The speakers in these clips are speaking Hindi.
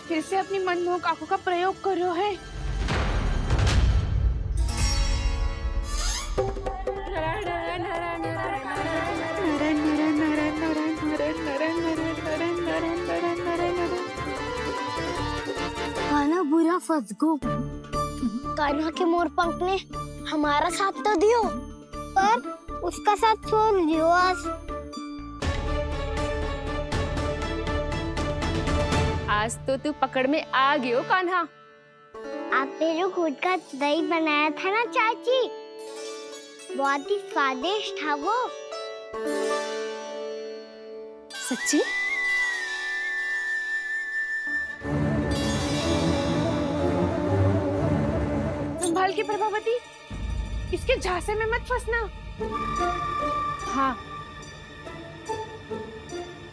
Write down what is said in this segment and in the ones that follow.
फिर से अपनी मनमोहक आंखों का प्रयोग कर रहे है। कान्हा बुरा फंस गो। कान्हा के मोर पंख ने हमारा साथ तो दियो, पर उसका साथ छोड़ दियो आज। आज तो तू पकड़ में आ गयो कान्हा। आपने जो खुद का दही बनाया था ना चाची, बहुत ही स्वादिष्ट था वो। सच्ची? संभाल के प्रभावती, इसके झांसे में मत फंसना। हाँ।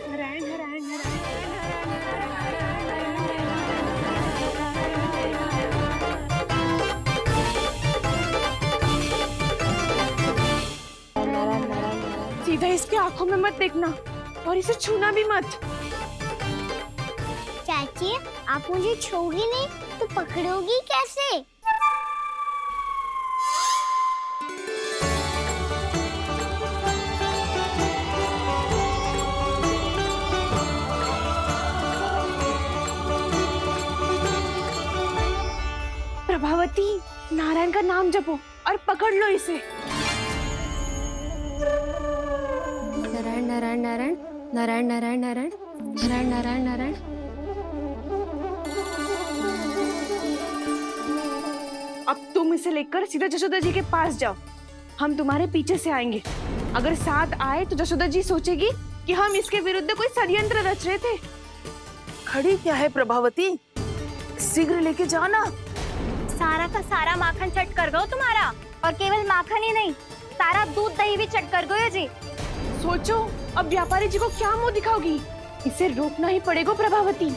नारायण नारायण नारायण। सीधा इसके आंखों में मत देखना और इसे छूना भी मत। चाची, आप मुझे छोड़ोगी नहीं तो पकड़ोगी कैसे? प्रभावती, नारायण का नाम जपो और पकड़ लो इसे। नारायण नारायण नारायण नारायण नारायण नारायण नारायण नारायण नारायण। अब तुम इसे लेकर सीधा जशोदा जी के पास जाओ, हम तुम्हारे पीछे से आएंगे। अगर साथ आए तो जशोदा जी सोचेगी कि हम इसके विरुद्ध कोई षड्यंत्र रच रहे थे। खड़ी क्या है प्रभावती, शीघ्र लेके जाना। सारा का सारा माखन चट कर गयो तुम्हारा, और केवल माखन ही नहीं, सारा दूध दही भी चट कर गयो जी। सोचो अब व्यापारी जी को क्या मुंह दिखाओगी। इसे रोकना ही पड़ेगा प्रभावती।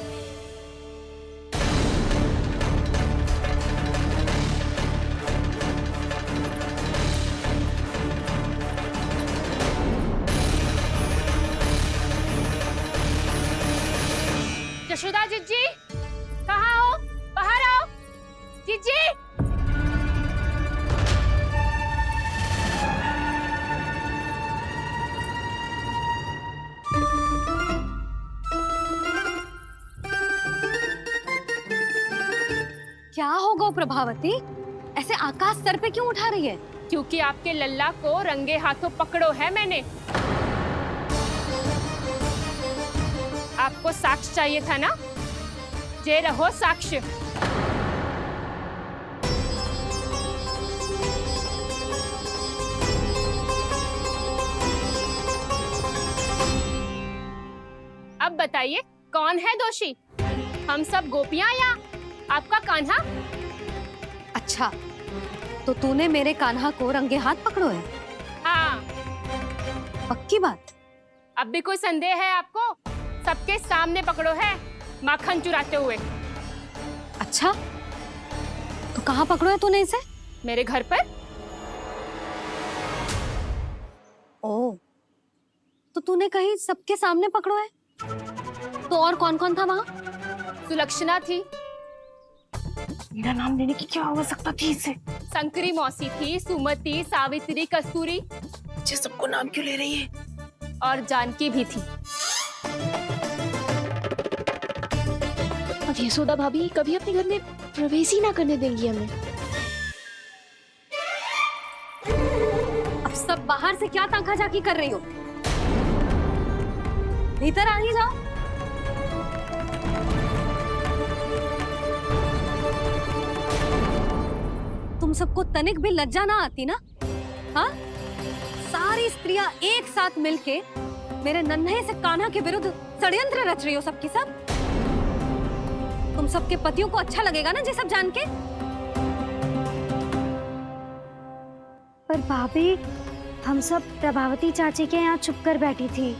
जशोदा जीजी, कहाँ हो? बाहर आओ जीजी। क्या होगा प्रभावती, ऐसे आकाश सर पे क्यों उठा रही है? क्योंकि आपके लल्ला को रंगे हाथों पकड़ो है मैंने। आपको साक्ष्य चाहिए था ना, जे रहो साक्ष्य। अब बताइए कौन है दोषी, हम सब गोपियां या आपका कान्हा? अच्छा, तो तूने मेरे कान्हा को रंगे हाथ पकड़ो है? हाँ। पक्की बात? अब भी कोई संदेह है आपको? सबके सामने पकड़ो है, माखन चुराते हुए। अच्छा, तो कहाँ पकड़ो है तूने इसे? मेरे घर पर। ओ, तो तूने कहीं सबके सामने पकड़ो है? तो और कौन कौन था वहाँ? सुलक्षणा थी। मेरा नाम लेने की क्या आवश्यकता थी इसे? संकरी मौसी थी, सुमति, सावित्री, कस्तूरी। मुझे सबको नाम क्यों ले रही है? और जानकी भी थी। अब यशोदा भाभी कभी अपने घर में प्रवेश ही ना करने देंगी हमें। अब सब बाहर से क्या ताका झाकी कर रही हो? भीतर आ ही जाओ। तुम सबको तनिक भी लज्जा ना आती ना? हाँ? सारी स्त्रियां एक साथ मिलके मेरे नन्हे से कान्हा के विरुद्ध षड्यंत्र रच रही हो सबकी सब। तुम सबके पतियों को अच्छा लगेगा ना ये सब जान के? पर भाभी, हम सब प्रभावती चाची के यहाँ छुप कर बैठी थी।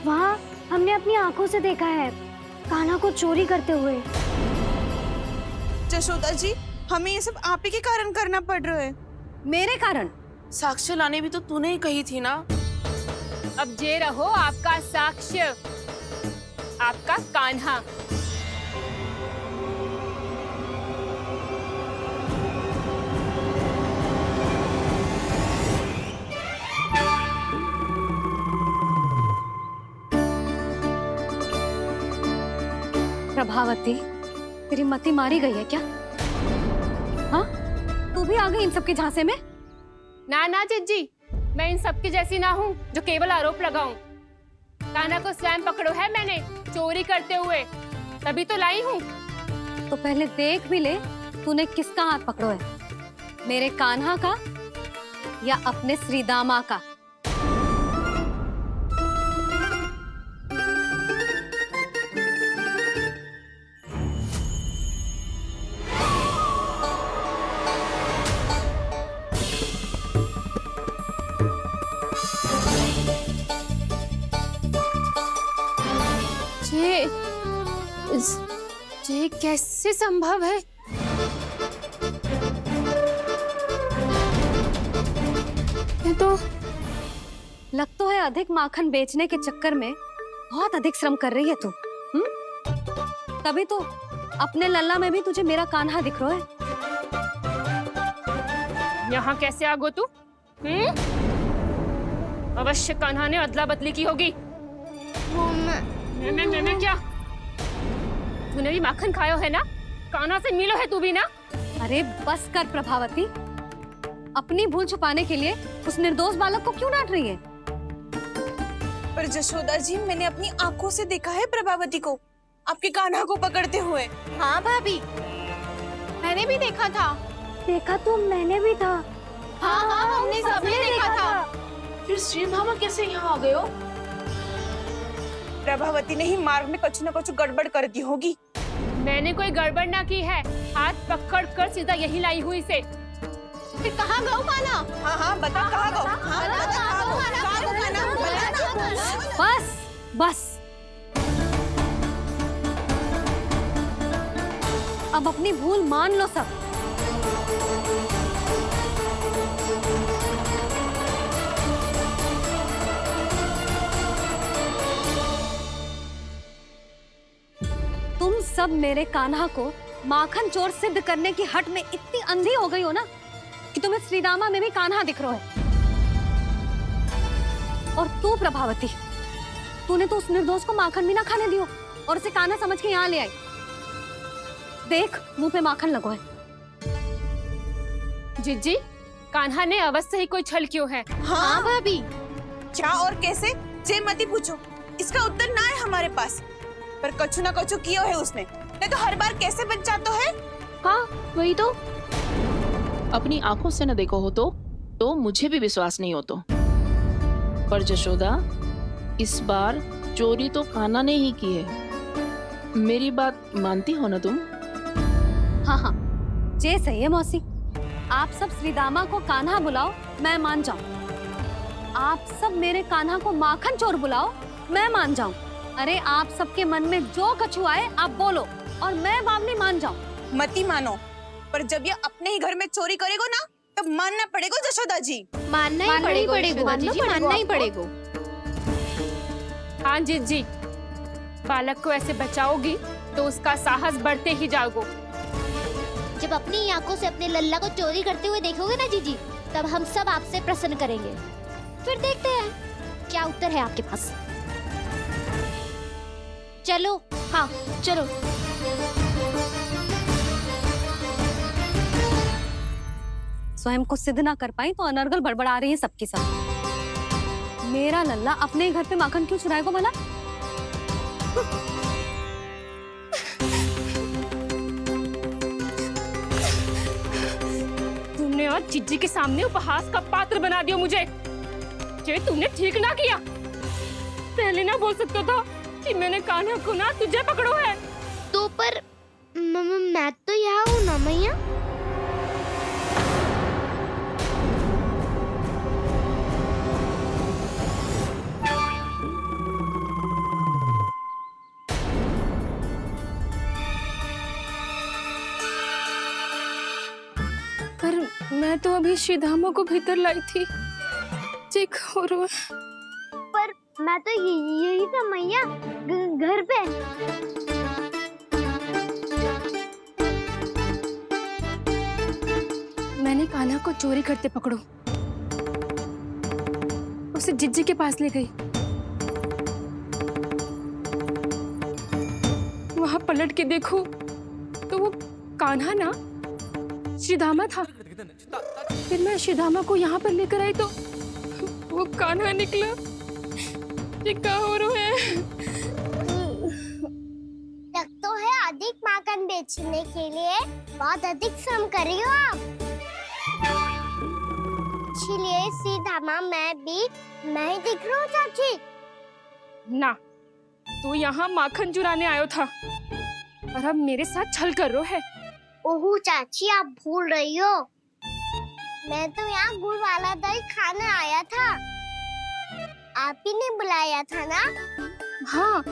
वहाँ हमने अपनी आंखों से देखा है कान्हा को चोरी करते हुए। जशोदा जी, हमें ये सब आप ही के कारण करना पड़ रहा है। मेरे कारण? साक्ष्य लाने भी तो तूने ही कही थी ना। अब जे रहो आपका साक्ष्य, आपका कान्हा। प्रभावती, तेरी मति मारी गई है क्या? हाँ, तू भी आ गई इन सबके झांसे में? ना ना जिज्जी, मैं इन सबकी जैसी ना हूँ जो केवल आरोप लगाऊं। कान्हा को स्वयं पकड़ो है मैंने चोरी करते हुए, तभी तो लाई हूँ। तो पहले देख भी ले तूने किसका हाथ पकड़ो है, मेरे कान्हा का या अपने श्रीदामा का? ये कैसे संभव है? ये तो लग तो है अधिक माखन बेचने के चक्कर में बहुत अधिक श्रम कर रही है तू। तभी तो अपने लल्ला में भी तुझे मेरा कान्हा दिख रहा है। यहाँ कैसे आ गो तू? अवश्य कान्हा ने अदला बदली की होगी। मैं क्या? तूने भी माखन खायो है ना? कान्हा से मिलो है तू भी ना? अरे बस कर प्रभावती, अपनी भूल छुपाने के लिए उस निर्दोष बालक को क्यों डांट रही है? पर जशोदा जी, मैंने अपनी आंखों से देखा है प्रभावती को आपके कान्हा को पकड़ते हुए। हाँ भाभी, मैंने भी देखा था। देखा तो मैंने भी था। हाँ हाँ, हमने सबने देखा था। फिर श्रीधामा कैसे यहाँ आ गए हो? प्रभावती ने ही मार्ग में कुछ न कुछ गड़बड़ कर दी होगी। मैंने कोई गड़बड़ ना की है, हाथ पकड़ कर सीधा यही लाई हुई से। फिर कहाँ गौ कान्हा? हाँ हाँ, बता कहाँ गौ? हाँ बता कहाँ गौ? कहाँ गौ कान्हा? बता ना। बस बस, अब अपनी भूल मान लो सब। तुम सब मेरे कान्हा को माखन चोर सिद्ध करने की हट में इतनी अंधी हो गई हो ना कि तुम्हें श्रीदामा में भी कान्हा दिख रहा है। और तू प्रभावती, तूने तो उस निर्दोष को माखन भी ना खाने दियो और उसे कान्हा समझ के यहाँ ले आई। देख, मुंह पे माखन लगो है। जिज्जी, कान्हा ने अवश्य ही कोई छल क्यों है। हाँ भाभी, क्या और कैसे? जे मती पूछो, इसका उत्तर ना है हमारे पास। पर कछु ना कछु किया है उसने, नहीं तो हर बार कैसे बच जाता है। हाँ वही तो, अपनी आंखों से न देखो हो तो मुझे भी विश्वास नहीं हो तो। पर जशोदा, इस बार चोरी तो कान्हा ने ही की है। मेरी बात मानती हो ना तुम? हाँ हाँ, जे सही है मौसी। आप सब श्रीदामा को कान्हा बुलाओ, मैं मान जाऊं। आप सब मेरे कान्हा को माखन चोर बुलाओ, मैं मान जाऊं। अरे आप सबके मन में जो कछु आए आप बोलो और मैं बावली मान जाऊं। मती मानो, पर जब ये अपने ही घर में चोरी करेगो ना, तब मानना पड़ेगा जशोदा जी। मानना ही पड़ेगा। हाँ जिज्जी, बालक को ऐसे बचाओगी तो उसका साहस बढ़ते ही जाओगे। जब अपनी आंखों से अपने लल्ला को चोरी करते हुए देखोगे ना जीजी, तब हम सब आपसे प्रसन्न करेंगे। फिर देखते हैं क्या उत्तर है आपके पास। चलो, हाँ चलो। स्वयं को सिद्ध ना कर पाई तो अनर्गल बड़बड़ा रही है सबकी सब। मेरा लल्ला अपने घर पे माखन क्यों चुराएगा भला? तुमने आज जिज्जी के सामने उपहास का पात्र बना दिया मुझे। ये तुमने ठीक ना किया। पहले ना बोल सकता था कि मैंने कान्हा को ना तुझे पकड़ो है। तो पर मैं तो यहाँ हूँ ना मैया। पर मैं तो अभी श्रीधामा को भीतर लाई थी। चेक हो रहा है। पर मैं तो यही था मैया, घर पे। मैंने कान्हा को चोरी करते पकड़ो, उसे जिज्जी के पास ले गई। वहां पलट के देखूं तो वो कान्हा ना श्रीधामा था। फिर मैं श्रीधामा को यहाँ पर लेकर आई तो वो कान्हा निकला। ये क्या हो रहा है? लग तो है अधिक माखन बेचने के लिए बहुत अधिक श्रम कर रही हो आप। इसीलिए सीधामा मैं ही दिख रहा हूँ चाची। ना, तू यहाँ माखन चुराने आयो था और अब मेरे साथ छल कर रो है। ओह चाची, आप भूल रही हो, मैं तो यहाँ गुड़ वाला दही खाने आया था। आप ही ने बुलाया था ना? हाँ,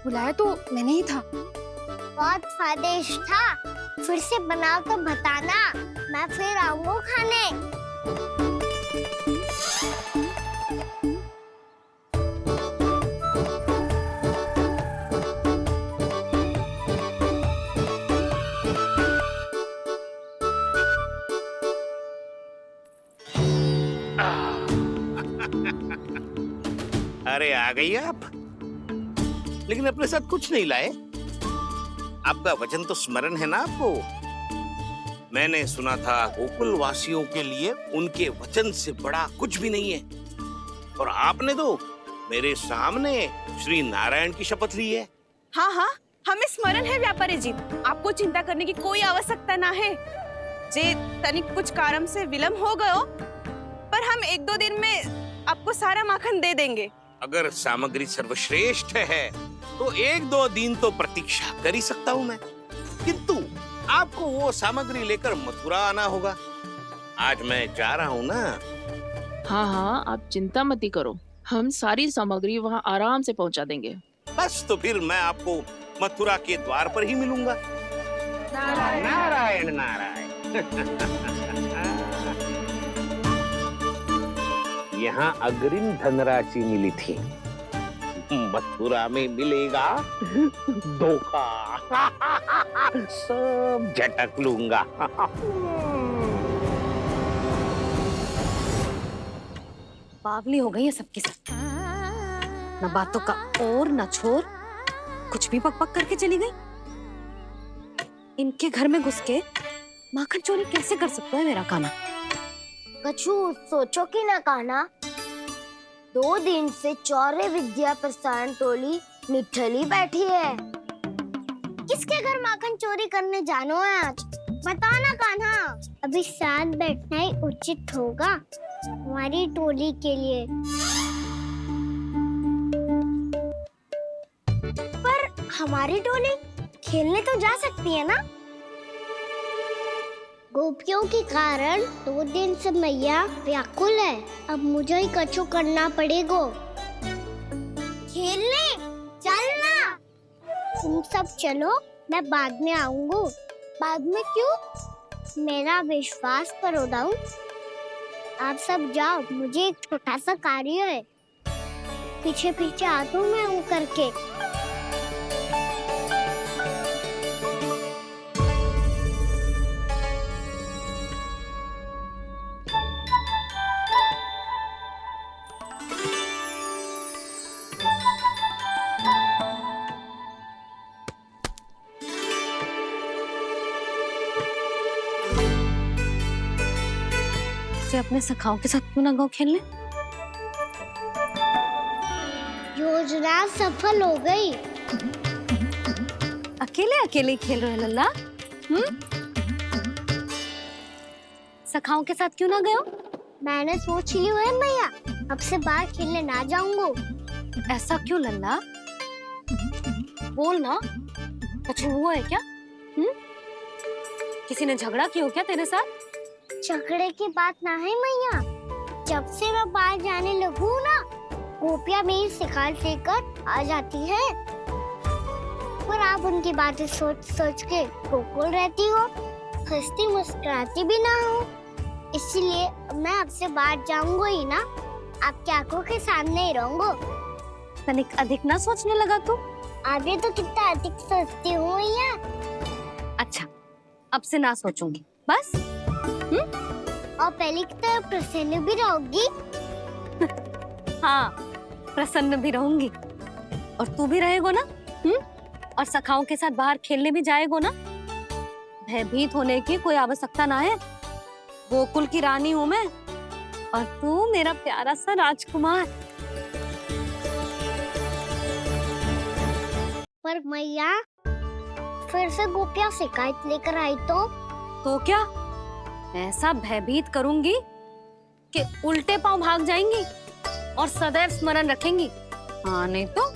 बुलाया तो मैंने ही था। बहुत स्वादिष्ट था। फिर से बनाओ तो बताना, मैं फिर आऊंगा खाने। अरे आ गई आप, लेकिन अपने साथ कुछ नहीं लाए। आपका वचन तो स्मरण है ना आपको? मैंने सुना था गोकुल वासियों के लिए उनके वचन से बड़ा कुछ भी नहीं है, और आपने तो मेरे सामने श्री नारायण की शपथ ली है। हाँ हाँ, हमें स्मरण है व्यापारी जी, आपको चिंता करने की कोई आवश्यकता ना है। जे तनिक कुछ कारण से विलंब हो गयो, पर हम 1-2 दिन में आपको सारा माखन दे देंगे। अगर सामग्री सर्वश्रेष्ठ है तो 1-2 दिन तो प्रतीक्षा कर ही सकता हूँ मैं, किंतु आपको वो सामग्री लेकर मथुरा आना होगा। आज मैं जा रहा हूँ ना। हाँ हाँ, आप चिंता मत ही करो, हम सारी सामग्री वहाँ आराम से पहुँचा देंगे। बस तो फिर मैं आपको मथुरा के द्वार पर ही मिलूंगा। नारायण नारायण। यहाँ अग्रिम धनराशि मिली थी, मथुरा में मिलेगा धोखा। सब झटक लूंगा। बावली हो गई है सबकी सब। न बातों का और न छोर, कुछ भी पक पक करके चली गई। इनके घर में घुस के माखन चोरी कैसे कर सकता है मेरा काना? कछु सोचो कि ना कान्हा, 2 दिन से चौर्य विद्या प्रसारण टोली निठली बैठी है। किसके घर माखन चोरी करने जानो है आज? बताना कान्हा। अभी साथ बैठना ही उचित होगा हमारी टोली के लिए। पर हमारी टोली खेलने तो जा सकती है ना? गोपियों के कारण 2 दिन से मैया व्याकुल है। अब मुझे ही कछु करना पड़ेगा। खेलने चलना। तुम सब चलो, मैं बाद में आऊंगा। बाद में क्यों? मेरा विश्वास करो दाऊ। आप सब जाओ, मुझे एक छोटा सा कार्य है। पीछे पीछे आता हूँ मैं हूँ करके। अपने सखाओं के साथ क्यों ना गाँव खेलने? योजना सफल हो गई। अकेले अकेले ही खेल रहे हैं लल्ला? सखाओं के साथ क्यों ना गए हो? मैंने सोच लिया है मैया, अब से बाहर खेलने ना जाऊंगा। ऐसा क्यों लल्ला? बोल ना, कुछ हुआ है क्या? किसी ने झगड़ा किया हो क्या तेरे साथ? झगड़े की बात ना है मैया। जब से मैं बाहर जाने लगू ना, गोपियां मेरी शिकार लेकर आ जाती है। पर आप उनकी बातें सोच सोच के गोकुल रहती हो, हंसती मुस्कुराती भी ना हो। इसलिए मैं आपसे बाहर जाऊंगा ही ना, आपकी आंखों के सामने ही रहूंगा। तनिक अधिक ना सोचने लगा तू? आगे तो कितना अधिक सोचती हूँ मैया। अच्छा, अब से ना सोचूंगी बस। और पहले की तरह प्रसन्न भी रहोगी। हाँ, प्रसन्न भी रहूंगी। और तू भी रहेगा ना? और सखाओं के साथ बाहर खेलने भी जाएगो ना? भयभीत होने की कोई आवश्यकता ना है। गोकुल की रानी हूँ मैं और तू मेरा प्यारा सा राजकुमार। पर मैया फिर से गोपियाँ शिकायत लेकर आई तो क्या ऐसा भयभीत करूंगी कि उल्टे पांव भाग जाएंगी और सदैव स्मरण रखेंगी? हाँ नहीं तो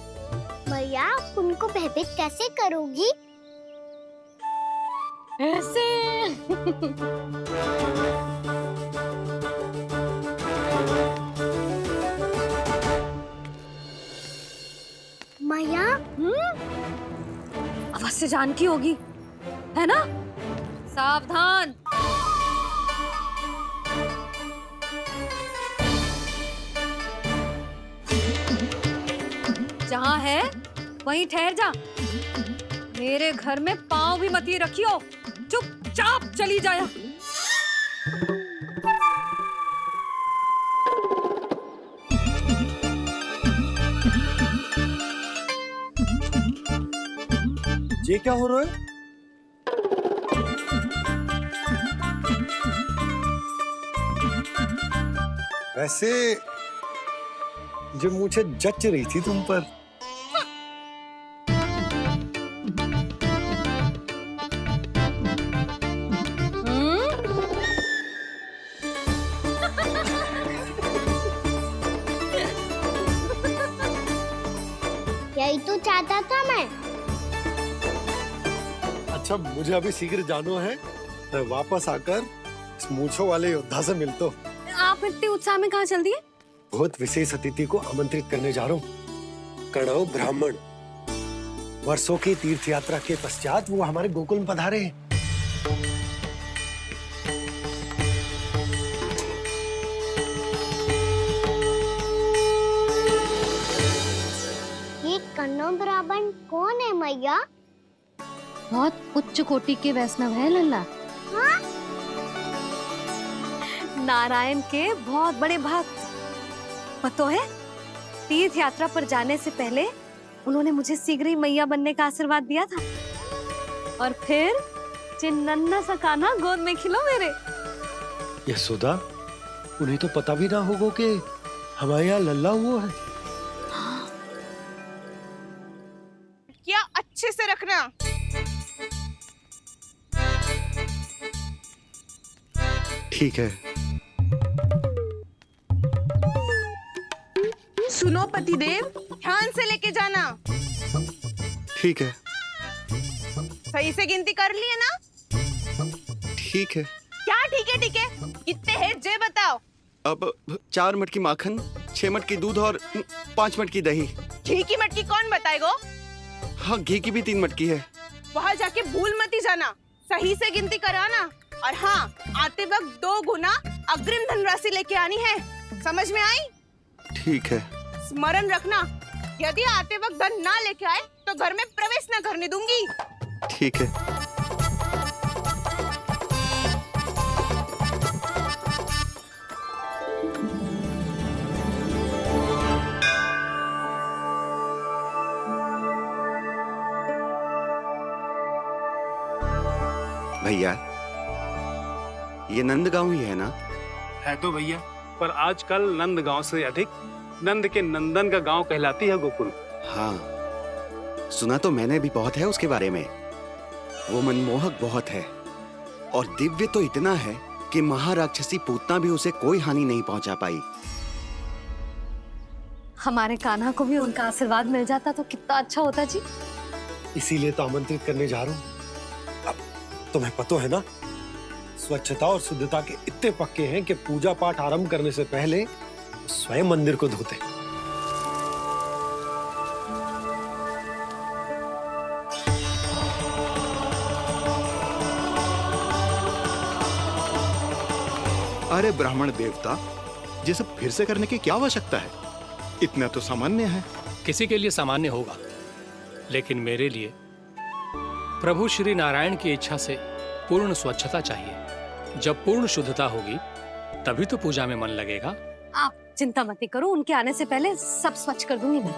मैया आप उनको भयभीत कैसे करोगी? ऐसे। मैया अवश्य जानकी होगी, है ना? सावधान। जहाँ है वहीं ठहर जा। मेरे घर में पाँव भी मत ही रखियो, चुपचाप चली जाया। ये क्या हो रहा है? वैसे जो मुझे जच रही थी तुम पर। यही तो चाहता था मैं। अच्छा मुझे अभी शीघ्र जाना है, मैं वापस आकर इस मूंछों वाले योद्धा से मिलता हूँ। आप इतने उत्साह में कहाँ चल दिए? बहुत विशेष अतिथि को आमंत्रित करने जा रहा हूँ, कणव ब्राह्मण। वर्षों की तीर्थ यात्रा के पश्चात वो हमारे गोकुल में पधारे हैं। ये कन्नौ ब्राह्मण कौन है मैया? बहुत उच्च कोटि के वैष्णव है लल्ला। हाँ? नारायण के बहुत बड़े भक्त। पता है, तीर्थ यात्रा पर जाने से पहले उन्होंने मुझे शीघ्र ही मैया बनने का आशीर्वाद दिया था और फिर चिन्नन्ना सा कान्हा गोद में खिलो मेरे। यशोदा, उन्हें तो पता भी ना होगा कि हमारे यहाँ लल्ला हुआ है। क्या अच्छे से रखना। ठीक है। सुनो पतिदेव, ध्यान से लेके जाना। ठीक है। सही से गिनती कर लिए ना? ठीक है। क्या ठीक है ठीक है? कितने हैं जे बताओ। अब 4 मटकी माखन, 6 मटकी दूध और 5 मटकी दही। घी की मटकी कौन बताएगो? हाँ, घी की भी 3 मटकी है। वहाँ जाके भूल मती जाना, सही से गिनती कराना। और हाँ, आते वक्त 2 गुना अग्रिम धनराशि लेके आनी है। समझ में आई? ठीक है। स्मरण रखना, यदि आते वक्त धन ना लेके आए तो घर में प्रवेश न करने दूंगी। ठीक है। भैया, ये नंदगांव ही है ना? है तो भैया, पर आजकल नंदगांव से अधिक नंद के नंदन का गांव कहलाती है गोकुल। हाँ, सुना तो मैंने भी बहुत है उसके बारे में। वो मनमोहक बहुत है और दिव्य तो इतना है कि महाराक्षसी पूतना भी उसे कोई हानि नहीं पहुंचा पाई। हमारे कान्हा को भी उनका आशीर्वाद मिल जाता तो कितना अच्छा होता जी। इसीलिए तो आमंत्रित करने जा रहा हूँ। अब तुम्हें पता है ना, स्वच्छता और शुद्धता के इतने पक्के हैं कि पूजा पाठ आरंभ करने से पहले स्वयं मंदिर को धोते। अरे ब्राह्मण देवता, ये सब फिर से करने की क्या आवश्यकता है? इतना तो सामान्य है। किसी के लिए सामान्य होगा, लेकिन मेरे लिए प्रभु श्री नारायण की इच्छा से पूर्ण स्वच्छता चाहिए। जब पूर्ण शुद्धता होगी तभी तो पूजा में मन लगेगा। आप चिंता मत करो, उनके आने से पहले सब स्वच्छ कर दूंगी मैं।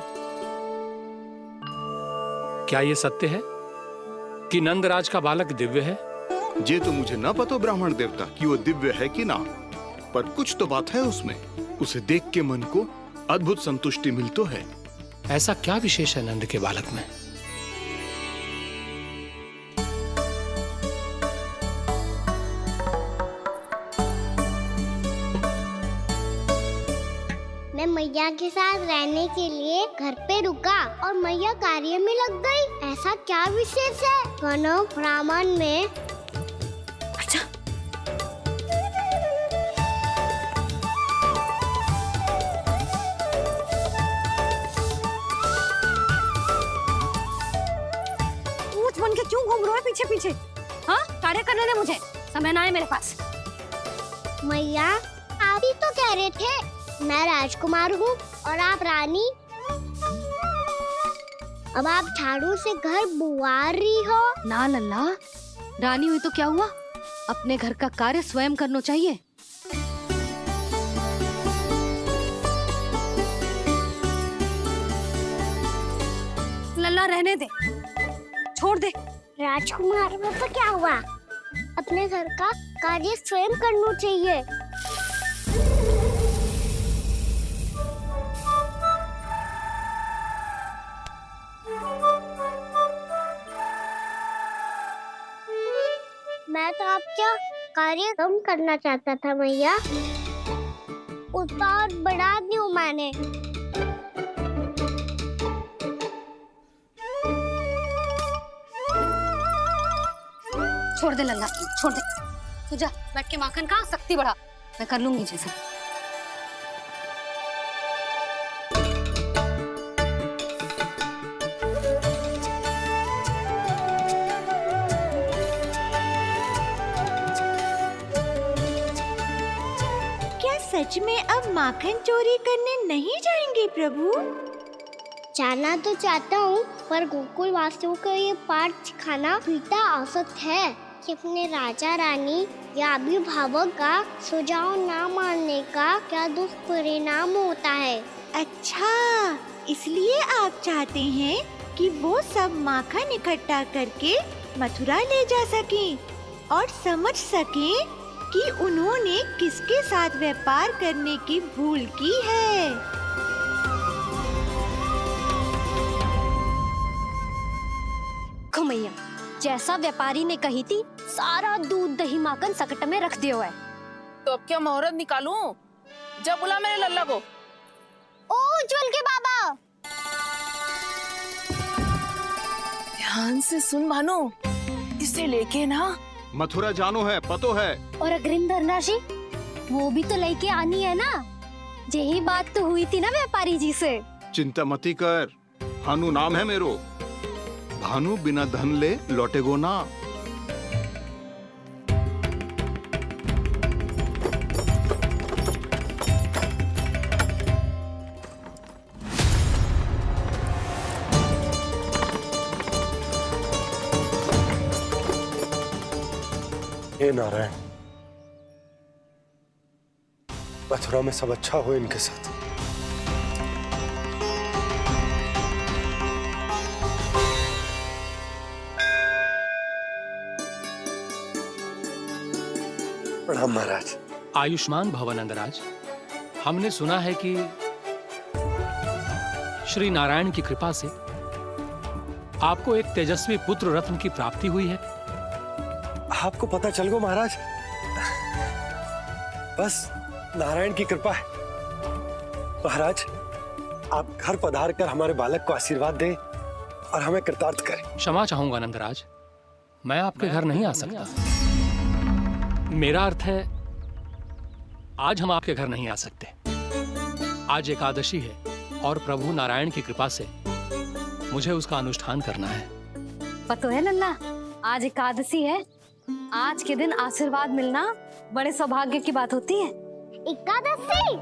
क्या ये सत्य है कि नंदराज का बालक दिव्य है? ये तो मुझे न पता ब्राह्मण देवता कि वो दिव्य है कि ना, पर कुछ तो बात है उसमें। उसे देख के मन को अद्भुत संतुष्टि मिल तो है। ऐसा क्या विशेष है नंद के बालक में? मैं मैया के साथ रहने के लिए घर पे रुका और मैया कार्य में लग गई। ऐसा क्या विशेष है वनो ब्राह्मण में? अच्छा, ऊंच बन के क्यों घूम रहे हो पीछे पीछे? हाँ, कार्य करने दे मुझे, समय ना है मेरे पास। मैया आप ही तो कह रहे थे मैं राजकुमार हूँ और आप रानी। अब आप झाड़ू से घर बुआर रही हो। ना लल्ला, रानी हुई तो क्या हुआ, अपने घर का कार्य स्वयं करना चाहिए। लल्ला रहने दे, छोड़ दे। राजकुमार में तो क्या हुआ, अपने घर का कार्य स्वयं करना चाहिए। मैं तो आपका कार्य कम करना चाहता था मैया, उतना और बढ़ा दूं मैंने। छोड़ दे लल्ला, छोड़ दे। तू जा बैठ के माखन खा, शक्ति बढ़ा, मैं कर लूंगी जैसे। क्या सच में अब माखन चोरी करने नहीं जाएंगे प्रभु? जाना तो चाहता हूँ, पर गोकुल वासियों को ये पाठ सिखाना पिता औसत है कि अपने राजा रानी या अभिभावक का सुझाव ना मानने का क्या दुष्परिणाम होता है। अच्छा, इसलिए आप चाहते हैं कि वो सब माखन इकट्ठा करके मथुरा ले जा सकें और समझ सकें कि उन्होंने किसके साथ व्यापार करने की भूल की है। मैया, जैसा व्यापारी ने कही थी, सारा दूध दही माखन सकट में रख दिया है। तो अब क्या मुहूर्त निकालूं? जब बुला मेरे लल्ला को। ओ उज्जवल के बाबा, ध्यान से सुन भानु, इसे लेके ना मथुरा जानो है, पतो है। और अग्रिम धनराशि वो भी तो लेके आनी है ना। यही बात तो हुई थी ना व्यापारी जी से। चिंता मती कर, भानु नाम है मेरो। भानु बिना धन ले लौटेगो ना। हे नारायण, मथुरा में सब अच्छा हो इनके साथ। प्रणाम महाराज। आयुष्मान भव नंदराज। हमने सुना है कि श्री नारायण की कृपा से आपको एक तेजस्वी पुत्र रत्न की प्राप्ति हुई है। आपको पता चल गो महाराज, बस नारायण की कृपा है। महाराज, आप घर पधार कर हमारे बालक को आशीर्वाद दें और हमें कृतार्थ करें। क्षमा चाहूंगा नंदराज, मैं आपके घर नहीं आ सकता। मेरा अर्थ है, आज हम आपके घर नहीं आ सकते। आज एकादशी है और प्रभु नारायण की कृपा से मुझे उसका अनुष्ठान करना है। पता है लल्ला, आज एकादशी है। आज के दिन आशीर्वाद मिलना बड़े सौभाग्य की बात होती है। एकादशी,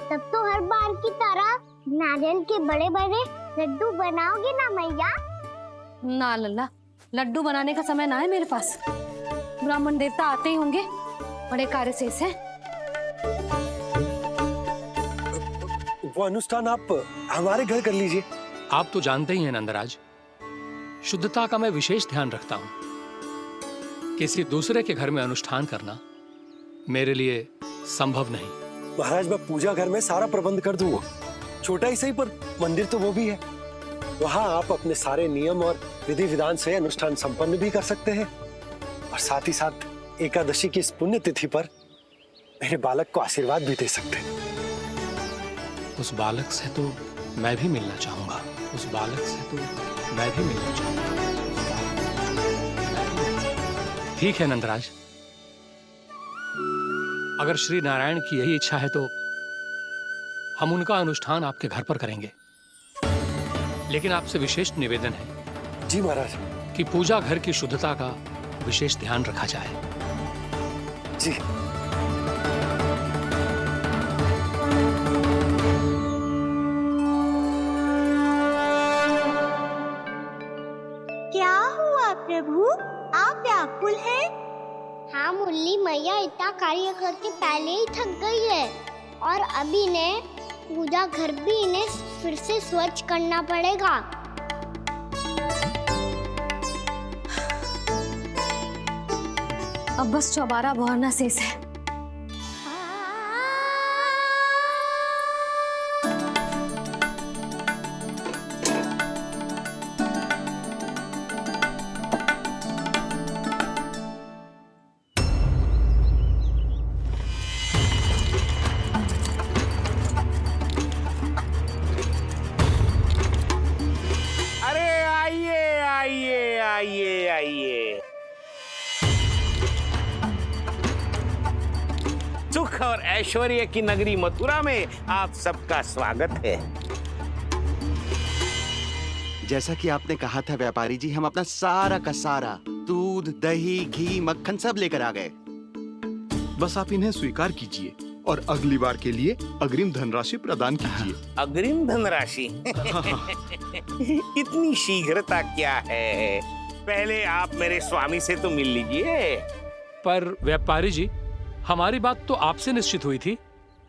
तब तो हर बार की तरह नारियल के बड़े बड़े लड्डू बनाओगे ना मैया? ना लल्ला, लड्डू बनाने का समय ना है मेरे पास। ब्राह्मण देवता आते ही होंगे, बड़े कार्य शेष है। वो अनुष्ठान आप हमारे घर कर लीजिए। आप तो जानते ही हैं नंदराज, शुद्धता का मैं विशेष ध्यान रखता हूं। किसी दूसरे के घर में अनुष्ठान करना मेरे लिए संभव नहीं। महाराज, मैं पूजा घर में सारा प्रबंध कर दूंगा। छोटा ही सही, पर मंदिर तो वो भी है। वहां आप अपने सारे नियम और विधि विधान से अनुष्ठान संपन्न भी कर सकते हैं, और साथ ही साथ एकादशी की इस पुण्य तिथि पर मेरे बालक को आशीर्वाद भी दे सकते हैं। उस बालक से तो मैं भी मिलना चाहूंगा। उस बालक से तो मैं भी मिलना चाहूंगा। ठीक है नंदराज, अगर श्री नारायण की यही इच्छा है तो हम उनका अनुष्ठान आपके घर पर करेंगे। लेकिन आपसे विशेष निवेदन है जी महाराज, कि पूजा घर की शुद्धता का विशेष ध्यान रखा जाए। जी। क्या हुआ प्रभु, आप व्याकुल हैं? हाँ मुरली, मैया इतना कार्य करके पहले ही थक गई है, और अब इन्हें पूजा घर भी इन्हें फिर से स्वच्छ करना पड़ेगा। अब बस चौबारा बहरना शेष है। अरे आइए आइए आइए आइए, सुख और ऐश्वर्य की नगरी मथुरा में आप सबका स्वागत है। जैसा कि आपने कहा था व्यापारी जी, हम अपना सारा का सारा दूध, दही, घी, मक्खन सब लेकर आ गए। बस आप इन्हें स्वीकार कीजिए और अगली बार के लिए अग्रिम धनराशि प्रदान कीजिए। अग्रिम धनराशि? इतनी शीघ्रता क्या है? पहले आप मेरे स्वामी से तो मिल लीजिए। पर व्यापारी जी, हमारी बात तो आपसे निश्चित हुई थी।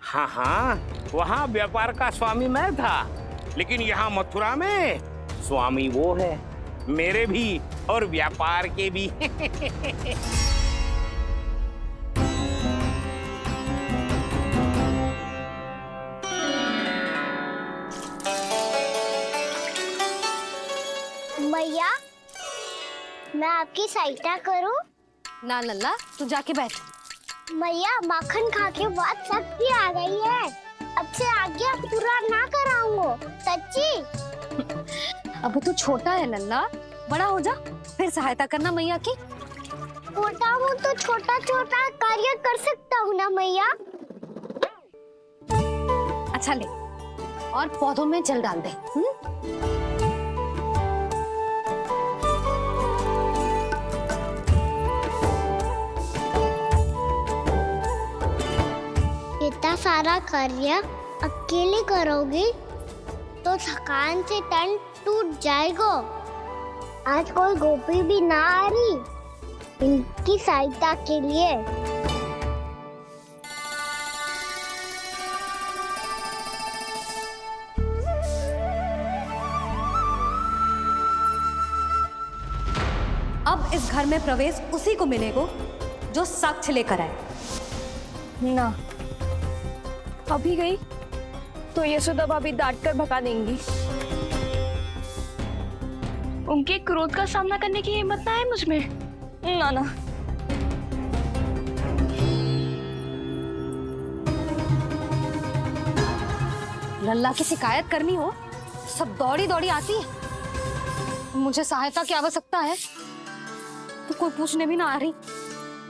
हाँ हाँ, वहाँ व्यापार का स्वामी मैं था, लेकिन यहाँ मथुरा में स्वामी वो है, मेरे भी और व्यापार के भी। मैया, मैं आपकी सहायता करूं? ना लल्ला, तू जाके बैठ। मैया, माखन खा के बात शक्ति आ गई है। अब से आगे पूरा ना कराऊंगा, सच्ची। अब तू छोटा है लल्ला, बड़ा हो जा फिर सहायता करना मैया की। छोटा हूँ तो छोटा छोटा कार्य कर सकता हूँ ना मैया। अच्छा ले, और पौधों में जल डाल दे। इतना सारा कार्य अकेले करोगी तो थकान से तन टूट जाएगा। आज कोई गोपी भी ना आ रही इनकी सहायता के लिए। अब इस घर में प्रवेश उसी को मिलेगा जो साक्ष्य लेकर आए। ना, अभी गई तो यशोदा भाभी डांट कर भगा देंगी। उनके क्रोध का सामना करने की हिम्मत ना है मुझ में। ना ना, लल्ला की शिकायत करनी हो सब दौड़ी दौड़ी आती है। मुझे सहायता की आवश्यकता है तो कोई पूछने भी ना आ रही।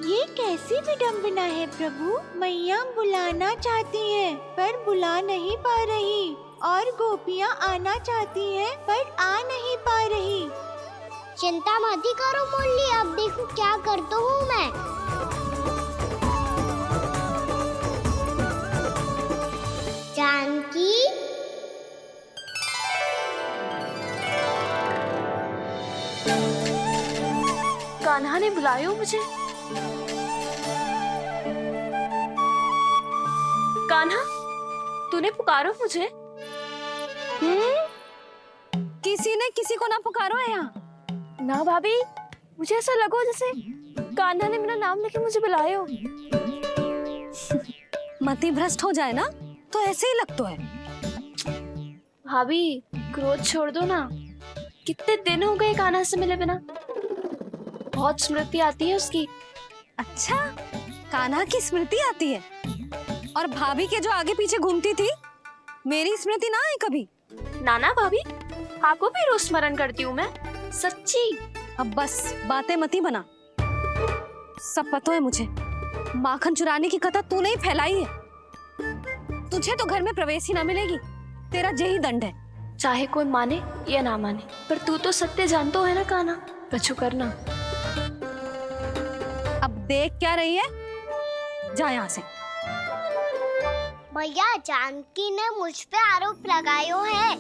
ये कैसी विडंबना है प्रभु, मैया बुलाना चाहती हैं पर बुला नहीं पा रही, और गोपियाँ आना चाहती हैं पर आ नहीं पा रही। चिंता मत करो मुरली, अब देखो क्या करता हूँ मैं। जानकी, कान्हा ने बुलाया हो मुझे। कान्हा, तूने पुकारो मुझे। किसी ने किसी को ना पुकारो है यहाँ। ना भाभी, मुझे ऐसा लगो जैसे कान्हा ने मेरा नाम लेके मुझे बुलाए हो। मति भ्रष्ट हो जाए ना तो ऐसे ही लगता है। भाभी क्रोध छोड़ दो ना, कितने दिन हो गए कान्हा से मिले बिना, बहुत स्मृति आती है उसकी। अच्छा, कान्हा की स्मृति आती है? और भाभी के जो आगे पीछे घूमती थी, मेरी स्मृति ना आई कभी? नाना भाभी, आपको भी रोज स्मरण करती हूँ मैं, सच्ची। अब बस बातें मत ही बना, सब पता है मुझे। माखन चुराने की कथा तूने ही फैलाई है। तुझे तो घर में प्रवेश ही ना मिलेगी, तेरा यही दंड है। चाहे कोई माने या ना माने, पर तू तो सत्य जानतो है ना कान्हा, कछु करना। अब देख क्या रही है, जा यहाँ से। भैया, जानकी ने मुझ पे आरोप लगायो है,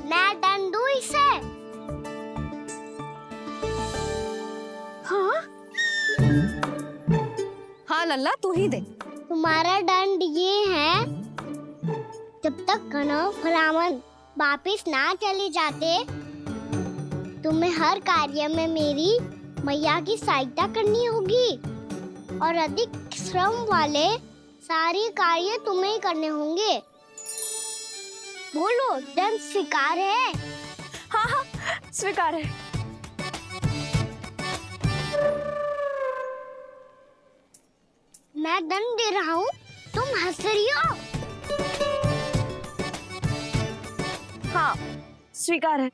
मैं दंड दूं इसे? हाँ हाँ लल्ला, तू ही दे। तुम्हारा दंड ये है, जब तक कनव ब्राह्मण वापिस ना चले जाते, तुम्हें हर कार्य में मेरी मैया की सहायता करनी होगी और अधिक श्रम वाले सारे कार्य तुम्हें ही करने होंगे। बोलो, दंड स्वीकार है? हाँ हाँ स्वीकार है। मैं दंड दे रहा हूँ, तुम हंस रही हो? हाँ स्वीकार है।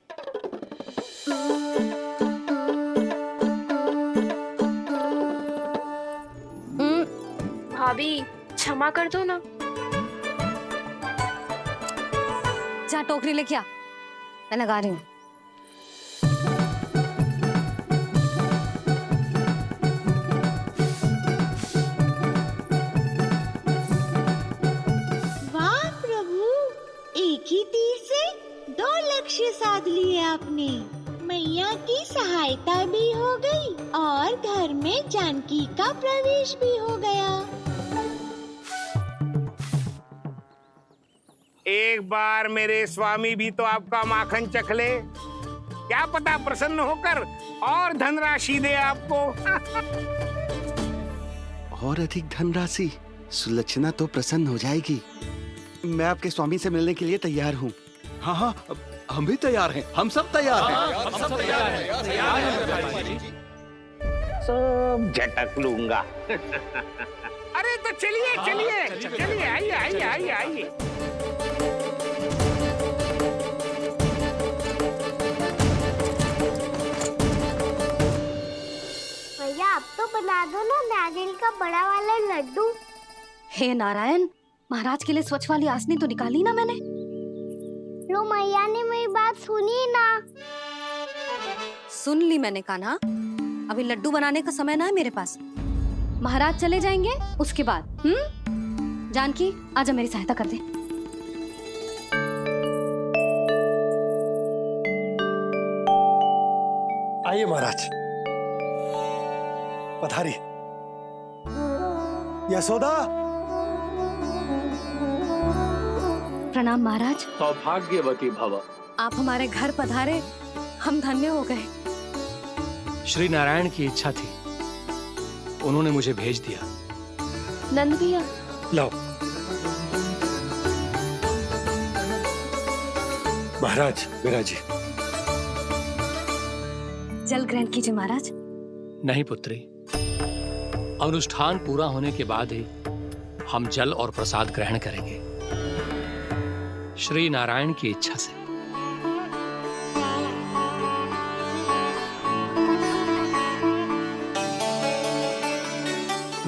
भाभी क्षमा कर दो ना। जा टोकरी लेके आ, मैं लगा रही हूँ। वाह प्रभु, एक ही तीर से 2 लक्ष्य साध लिए आपने। मैया की सहायता भी हो गई और घर में जानकी का प्रवेश भी हो गया। एक बार मेरे स्वामी भी तो आपका माखन चख ले, क्या पता प्रसन्न होकर और धनराशि दे आपको। और अधिक धनराशि? सुलक्षणा तो प्रसन्न हो जाएगी। मैं आपके स्वामी से मिलने के लिए तैयार हूँ। हाँ हाँ, हम भी तैयार हैं, हम सब तैयार हैं। सब झटक लूंगा। अरे तो चलिए चलिए चलिए, आइए आइए आइए आइए। भैया, आप तो बना दो ना नारियल का बड़ा वाला लड्डू। हे नारायण, महाराज के लिए स्वच्छ वाली आसनी तो निकाली ना मैंने। लो, मैया ने मेरी बात सुनी ना। सुन ली मैंने कान्हा, अभी लड्डू बनाने का समय ना है मेरे पास। महाराज चले जाएंगे उसके बाद। जानकी, आजा मेरी सहायता कर दे। आइए महाराज, पधारी। यशोदा। प्रणाम महाराज। सौभाग्यवती भव। आप हमारे घर पधारे, हम धन्य हो गए। श्री नारायण की इच्छा थी, उन्होंने मुझे भेज दिया। नंद भैया लाओ। महाराज, मेरा जी। जल ग्रहण कीजिए महाराज। नहीं पुत्री, अनुष्ठान पूरा होने के बाद ही हम जल और प्रसाद ग्रहण करेंगे, श्री नारायण की इच्छा से।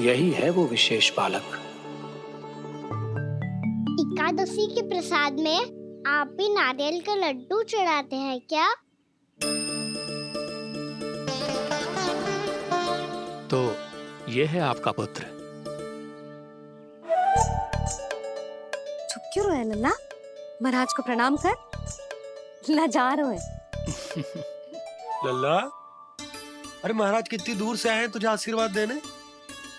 यही है वो विशेष बालक। एकादशी के प्रसाद में आप भी नारियल का लड्डू चढ़ाते हैं क्या? तो ये है आपका पुत्र। चुप क्यों रहे लल्ला? महाराज को प्रणाम कर, लजा रहे हैं। लल्ला, अरे महाराज कितनी दूर से आए हैं तुझे आशीर्वाद देने,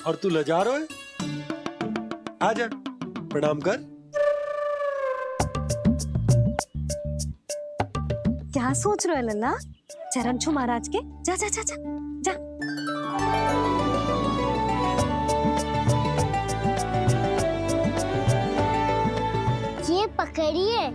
और तू लजा रहा है? आजा, प्रणाम कर। क्या सोच रहे हो लल्ला? चरण छू महाराज के। जा जा जा जा जा। ये पकड़िए।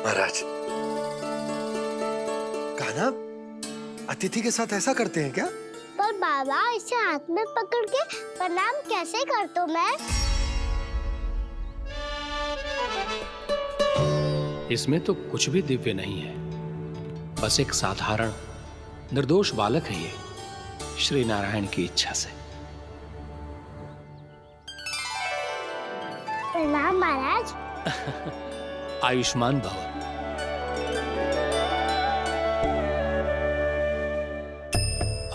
महाराज, कान्हा अतिथि के साथ ऐसा करते हैं क्या? पर बाबा, इसे हाथ में पकड़ के प्रणाम कैसे करता हूँ मैं? इसमें तो कुछ भी दिव्य नहीं है, बस एक साधारण निर्दोष बालक है ये, श्री नारायण की इच्छा से। प्रणाम महाराज। आयुष्मान भव।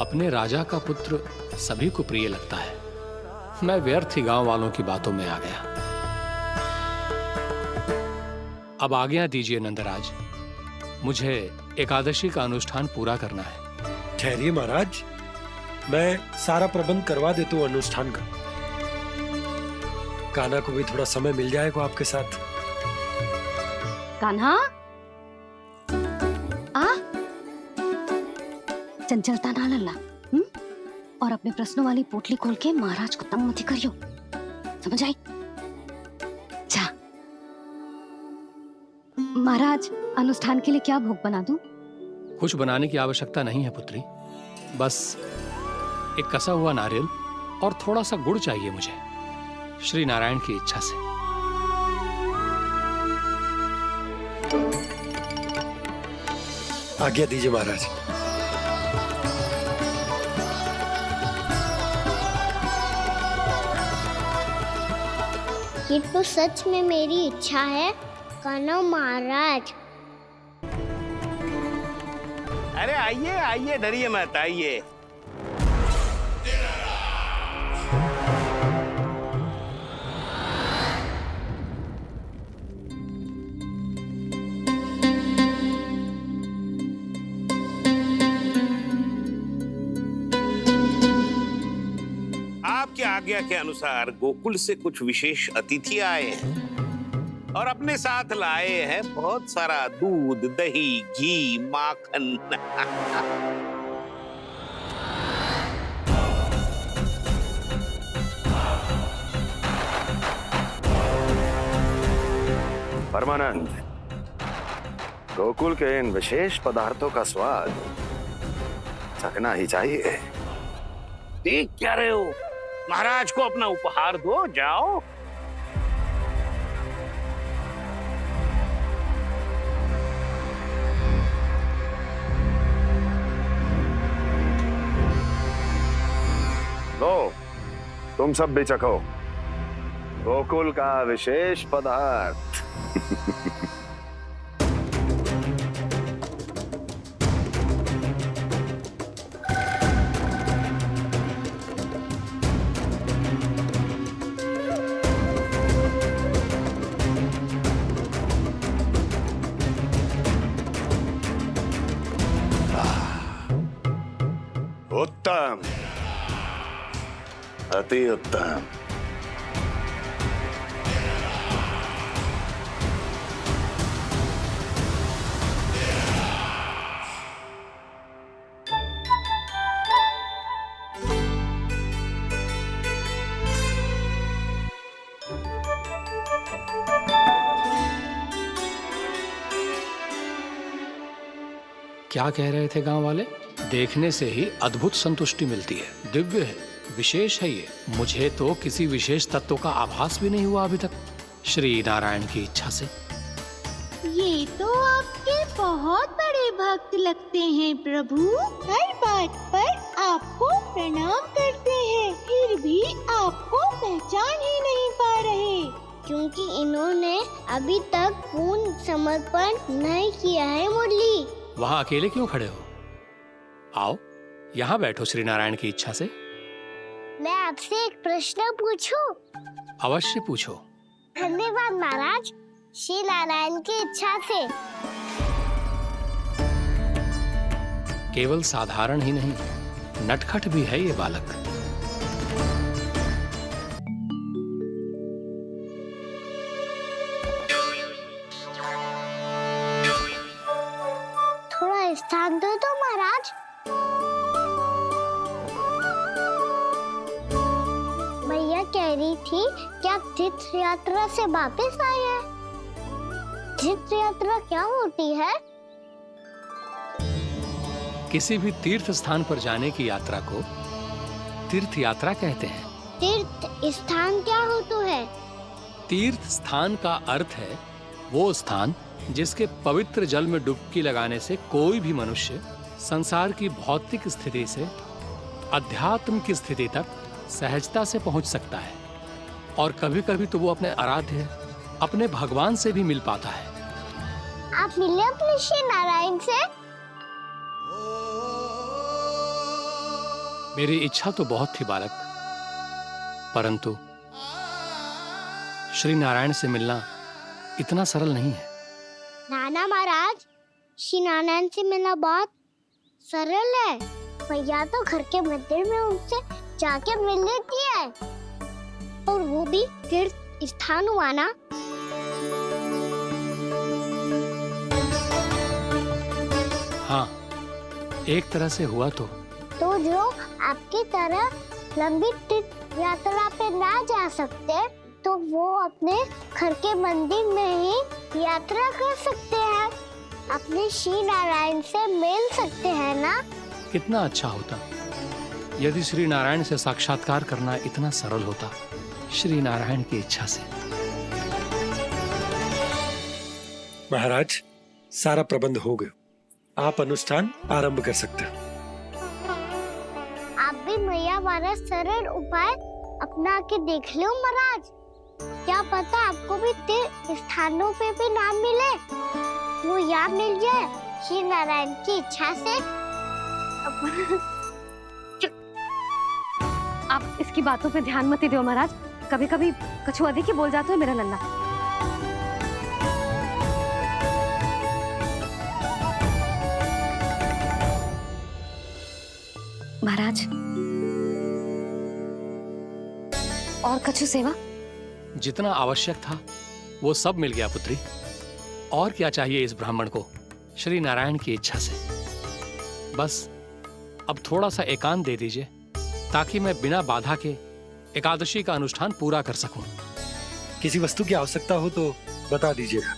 अपने राजा का पुत्र सभी को प्रिय लगता है। मैं व्यर्थ ही गांव वालों की बातों में आ गया। अब आज्ञा दीजिए नंदराज, मुझे एकादशी का अनुष्ठान पूरा करना है। ठहरिए महाराज, मैं सारा प्रबंध करवा देता हूँ अनुष्ठान का। कान्हा को भी थोड़ा समय मिल जाएगा आपके साथ। कान्हा, आ चंचलता ना लल्ला। और अपने प्रश्नों वाली पोटली खोल के महाराज को तंग मत करियो, समझ आई? जा। महाराज, अनुष्ठान के लिए क्या भोग बना दूं? कुछ बनाने की आवश्यकता नहीं है पुत्री, बस एक कसा हुआ नारियल और थोड़ा सा गुड़ चाहिए मुझे, श्री नारायण की इच्छा से। आज्ञा दीजिए महाराज। ये तो सच में मेरी इच्छा है कान्हा महाराज। अरे आइए आइए, डरिए मत, आइए। आपकी आज्ञा के अनुसार गोकुल से कुछ विशेष अतिथि आए हैं और अपने साथ लाए हैं बहुत सारा दूध, दही, घी, माखन। परमानंद, गोकुल के इन विशेष पदार्थों का स्वाद चखना ही चाहिए। देख क्या रहे हो? महाराज को अपना उपहार दो, जाओ। लो, तुम सब भी चखो गोकुल का विशेष पदार्थ। उत्तम, अति उत्तम। क्या कह रहे थे गांव वाले? देखने से ही अद्भुत संतुष्टि मिलती है, दिव्य है, विशेष है ये। मुझे तो किसी विशेष तत्व का आभास भी नहीं हुआ अभी तक, श्री नारायण की इच्छा से। ये तो आपके बहुत बड़े भक्त लगते हैं प्रभु। हर बात पर आपको प्रणाम करते हैं, फिर भी आपको पहचान ही नहीं पा रहे। क्योंकि इन्होंने अभी तक पूर्ण समर्पण नहीं किया है मुरली। वहां अकेले क्यों खड़े हो? आओ यहाँ बैठो श्री नारायण की इच्छा से। मैं आपसे एक प्रश्न पूछूं? अवश्य पूछो। धन्यवाद महाराज, श्री नारायण की इच्छा से। केवल साधारण ही नहीं, नटखट भी है ये बालक। थोड़ा स्थान दो तो महाराज। मैया कह रही थी कि आप तीर्थ यात्रा से वापस आए हैं। तीर्थ यात्रा क्या होती है? किसी भी तीर्थ स्थान पर जाने की यात्रा को तीर्थ यात्रा कहते हैं। तीर्थ स्थान क्या होता है? तीर्थ स्थान का अर्थ है वो स्थान जिसके पवित्र जल में डुबकी लगाने से कोई भी मनुष्य संसार की भौतिक स्थिति से अध्यात्म की स्थिति तक सहजता से पहुंच सकता है, और कभी कभी तो वो अपने आराध्य अपने भगवान से भी मिल पाता है। आप मिले अपने श्री नारायण से? मेरी इच्छा तो बहुत थी बालक, परंतु श्री नारायण से मिलना इतना सरल नहीं है। नाना महाराज, श्री नारायण से मिलना बहुत सरल है। भैया तो घर के मंदिर में उनसे जाके मिल लेती है, और वो भी तीर्थ स्थान हुआ ना। हाँ, एक तरह से हुआ तो जो आपकी तरह लंबी तीर्थ यात्रा पे ना जा सकते, तो वो अपने घर के मंदिर में ही यात्रा कर सकते हैं, अपने श्री नारायण से मिल सकते हैं ना। कितना अच्छा होता यदि श्री नारायण से साक्षात्कार करना इतना सरल होता, श्री नारायण की इच्छा से। महाराज, सारा प्रबंध हो गया, आप अनुष्ठान आरंभ कर सकते हैं। आप भी मैया वाला सरल उपाय अपना के देख लो महाराज। क्या पता आपको भी तीर्थ स्थानों पे भी नाम मिले, वो याद मिल जाए श्री नारायण की इच्छा से। आप इसकी बातों पे ध्यान मत दो महाराज, कभी कभी कछु अधिक ही बोल जाते हो मेरा नन्ना। महाराज, और कछु सेवा? जितना आवश्यक था वो सब मिल गया पुत्री। और क्या चाहिए इस ब्राह्मण को श्री नारायण की इच्छा से? बस अब थोड़ा सा एकांत दे दीजिए, ताकि मैं बिना बाधा के एकादशी का अनुष्ठान पूरा कर सकूं। किसी वस्तु की आवश्यकता हो तो बता दीजिएगा।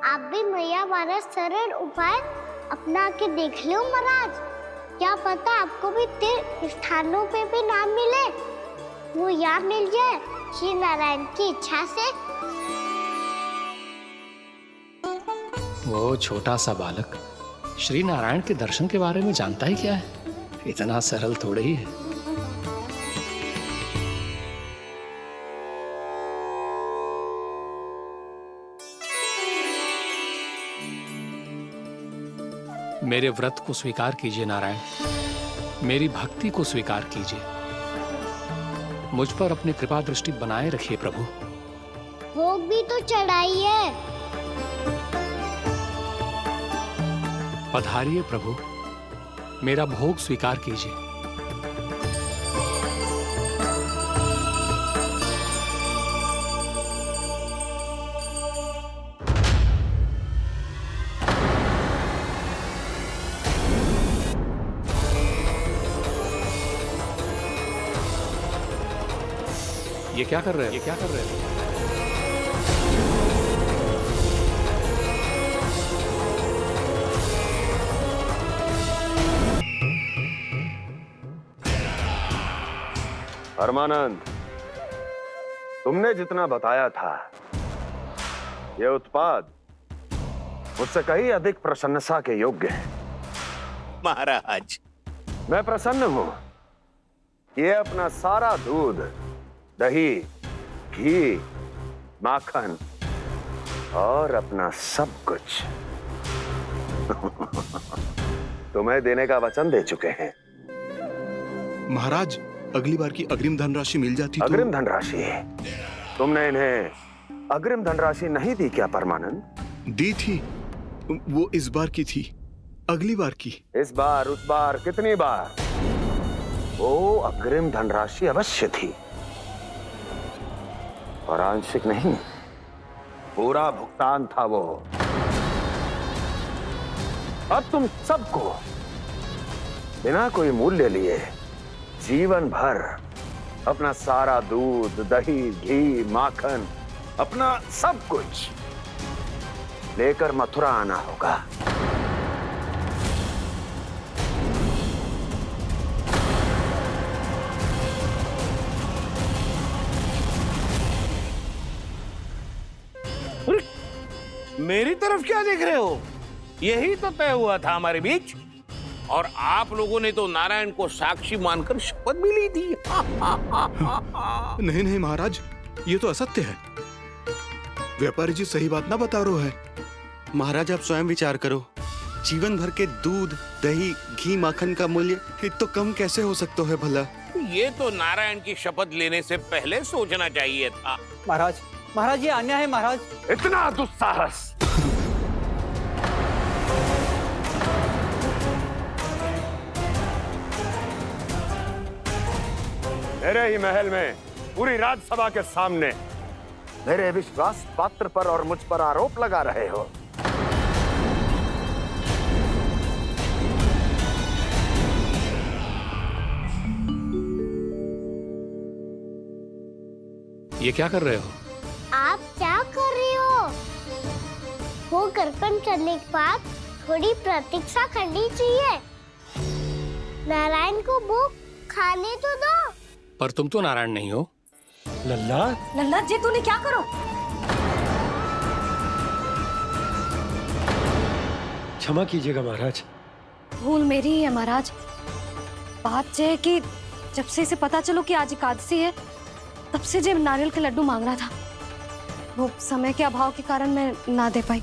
आप भी मैया वाला सरल उपाय अपना के देख लो महाराज। क्या पता आपको भी तीर्थ स्थानों पे भी नाम मिले, वो याद मिल जाए श्री नारायण की इच्छा से। वो छोटा सा बालक श्री नारायण के दर्शन के बारे में जानता ही क्या है? इतना सरल थोड़े ही है। मेरे व्रत को स्वीकार कीजिए नारायण, मेरी भक्ति को स्वीकार कीजिए, मुझ पर अपनी कृपा दृष्टि बनाए रखिए प्रभु। भोग भी तो चढ़ाइए। पधारिए प्रभु, मेरा भोग स्वीकार कीजिए। ये क्या कर रहे हैं? ये क्या कर रहे हैं? परमानंद, तुमने जितना बताया था, ये उत्पाद मुझसे कहीं अधिक प्रशंसा के योग्य है। महाराज, मैं प्रसन्न हूं। ये अपना सारा दूध, दही, घी माखन और अपना सब कुछ तुम्हें देने का वचन दे चुके हैं। महाराज, अगली बार की अग्रिम धनराशि मिल जाती तो। अग्रिम धनराशि? तुमने इन्हें अग्रिम धनराशि नहीं दी क्या परमानंद? दी थी, वो इस बार की थी, अगली बार की। इस बार, उस बार, कितनी बार? वो अग्रिम धनराशि अवश्य थी और आंशिक नहीं, पूरा भुगतान था वो। अब तुम सबको बिना कोई मूल्य लिए जीवन भर अपना सारा दूध, दही, घी, माखन, अपना सब कुछ लेकर मथुरा आना होगा। मेरी तरफ क्या देख रहे हो? यही तो तय हुआ था हमारे बीच, और आप लोगों ने तो नारायण को साक्षी मानकर शपथ भी ली थी। नहीं नहीं महाराज, ये तो असत्य है। व्यापारी जी सही बात ना बता रहे हैं। महाराज आप स्वयं विचार करो, जीवन भर के दूध, दही, घी, माखन का मूल्य इतना कम कैसे हो सकता है भला? ये तो नारायण की शपथ लेने से पहले सोचना चाहिए था। महाराज, महाराज ये अन्याय है महाराज। इतना दुस्साहस! मेरे ही महल में पूरी राज्यसभा के सामने मेरे विश्वास पात्र पर और मुझ पर आरोप लगा रहे हो। ये क्या कर रहे हो? आप क्या कर रहे हो? वो कर्पण करने के बाद थोड़ी प्रतीक्षा करनी चाहिए। नारायण को वो खाने तो दो। पर तुम तो नारायण नहीं हो। लल्ला, लल्ला जी तूने क्या करो? क्षमा कीजिएगा महाराज। भूल मेरी ही है महाराज। बात ये है कि जब से इसे पता चलो कि आज एकादशी है, तब से जब नारियल के लड्डू मांग रहा था, वो समय के अभाव के कारण मैं ना दे पाई।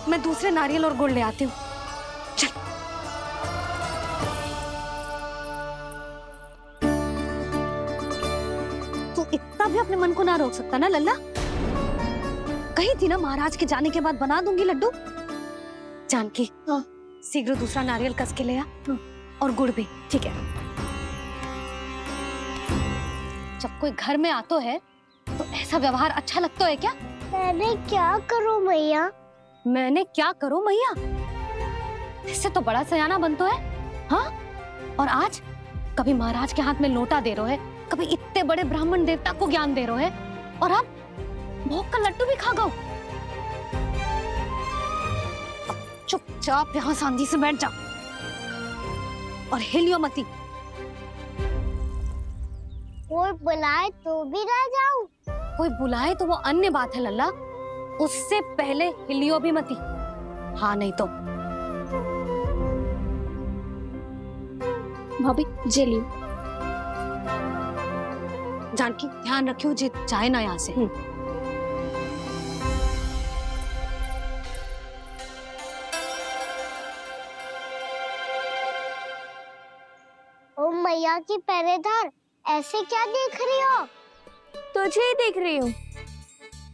मैं दूसरे नारियल और गुड़ ले आती हूँ। चल। तू इतना भी अपने मन को ना रोक सकता ना लल्ला? कही थी ना महाराज के जाने के बाद बना दूंगी लड्डू। जानकी, हाँ। शीघ्र दूसरा नारियल कस के ले आ, और गुड़ भी। ठीक है। जब कोई घर में आता है तो ऐसा व्यवहार अच्छा लगता है क्या? मैंने क्या करूं मैया? मैंने क्या करूं मैया? इससे तो बड़ा सयाना बनतो है। हाँ? और आज कभी महाराज के हाथ में लोटा दे रहे है, कभी इतने बड़े ब्राह्मण देवता को ज्ञान दे रहे है, और अब भोग का लड्डू भी खा गो। चुपचाप यहाँ शांति से बैठ जा और हिलियो मती। कोई बुलाए तो भी ना जाऊं? कोई बुलाए तो वो अन्य बात है लल्ला, उससे पहले हिलियो भी मती। हाँ नहीं तो। भाभी जेली। जानकी ध्यान रखियो जे जाए ना यहाँ से। ओ मैया की पहरेदार, ऐसे क्या देख रही हो? तुझे ही देख रही हूँ।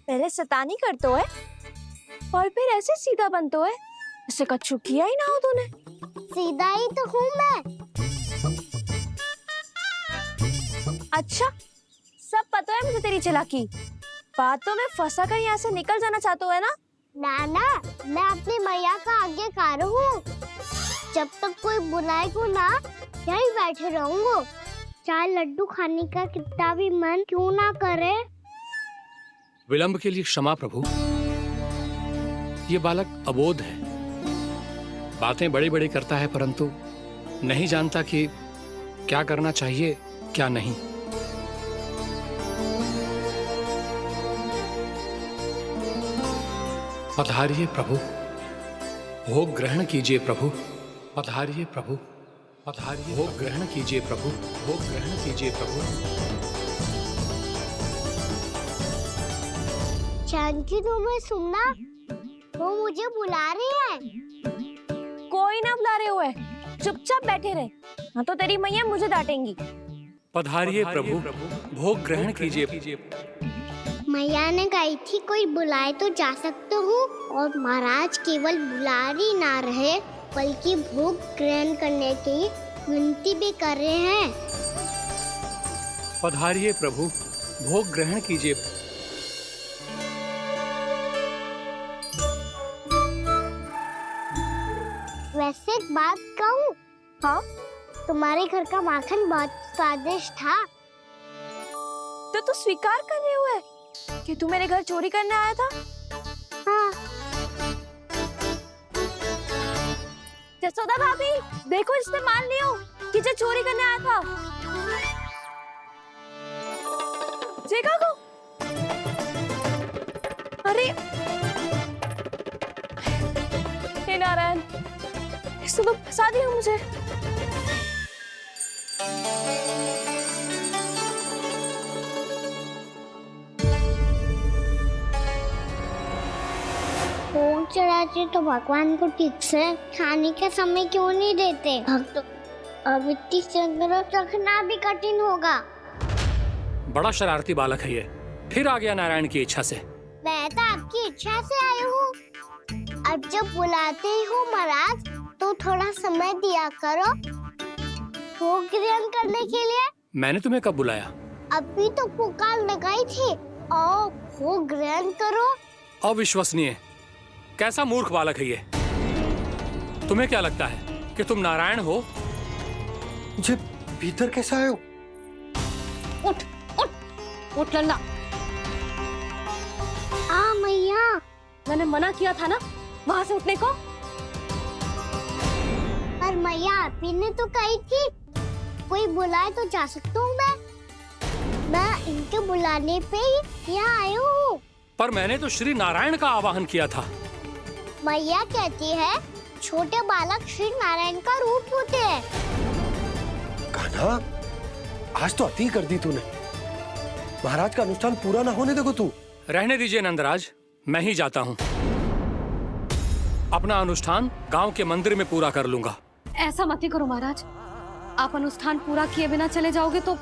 पहले शैतानी करतो है और फिर ऐसे सीधा बनतो है, ऐसे कछु किया ही ना हो तूने। सीधा ही तो हूँ मैं। अच्छा, सब पता है मुझे तेरी चालाकी। बातों में फंसा कर यहाँ से निकल जाना चाहते है ना? नाना, मैं अपनी मैया का आज्ञाकार हूँ। जब तक कोई बुलाएगा ना, यहीं बैठे रहूंगा। चाहे लड्डू खाने का कितना भी मन क्यों ना करे। विलंब के लिए क्षमा प्रभु। ये बालक अबोध है, बातें बड़ी बड़ी करता है, परंतु नहीं जानता कि क्या करना चाहिए क्या नहीं। पधारिए प्रभु, भोग ग्रहण कीजिए प्रभु। पधारिए प्रभु, पधारिए, भोग ग्रहण कीजिए प्रभु, भोग ग्रहण कीजिए प्रभु। जानकी तुम्हें सुनना, वो मुझे बुला रहे हैं। कोई ना बुला रहे हुए, चुपचाप बैठे रहे। हाँ तो तेरी मैया मुझे डांटेंगी। पधारिए प्रभु, भोग ग्रहण कीजिए। मैया ने कही थी कोई बुलाए तो जा सकते हूँ, और महाराज केवल बुला ही ना रहे बल्कि भोग ग्रहण करने की विनती भी कर रहे हैं। पधारिए प्रभु, भोग ग्रहण कीजिए। वैसे एक बात कहूँ? हाँ? तुम्हारे घर का माखन बहुत स्वादिष्ट था। तो तू स्वीकार कर रहे हुए कि तू मेरे घर चोरी करने आया था? हाँ। जसोदा भाभी, देखो इसने मान लियो कि जो चोरी करने आया था। देखा को? अरे हे नारायण, इसने तो फंसा दिया मुझे। भोग चढ़ाते तो भगवान को ठीक से खाने का समय क्यों नहीं देते? भक्त अब इतनी संग्रह रखना भी कठिन होगा। बड़ा शरारती बालक है ये, फिर आ गया नारायण की इच्छा से। मैं तो आपकी इच्छा से आई हूँ। अब जब बुलाते ही हो महाराज तो थोड़ा समय दिया करो भोग ग्रहण करने के लिए। मैंने तुम्हें कब बुलाया? अभी तो पुकार लगाई थी, आओ भोग ग्रहण करो। अविश्वसनीय, कैसा मूर्ख बालक है ये। तुम्हें क्या लगता है कि तुम नारायण हो? मुझे भीतर कैसे आए हो? उठ उठ उठ लल्ला। मैया, मैंने मना किया था ना वहाँ से उठने को। पर मैया आपी ने तो कही थी कोई बुलाए तो जा सकता हूँ मैं इनके बुलाने पे ही यहाँ आई हूँ। पर मैंने तो श्री नारायण का आवाहन किया था। मैया कहती है छोटे बालक श्री नारायण का रूप होते हैं। कान्हा, आज तो अति कर दी तूने। महाराज का अनुष्ठान पूरा ना होने देखो तू। रहने दीजिए नंदराज, मैं ही जाता हूँ। अपना अनुष्ठान गांव के मंदिर में पूरा कर लूंगा। ऐसा मत ही करो महाराज, आप अनुष्ठान पूरा किए बिना चले जाओगे तो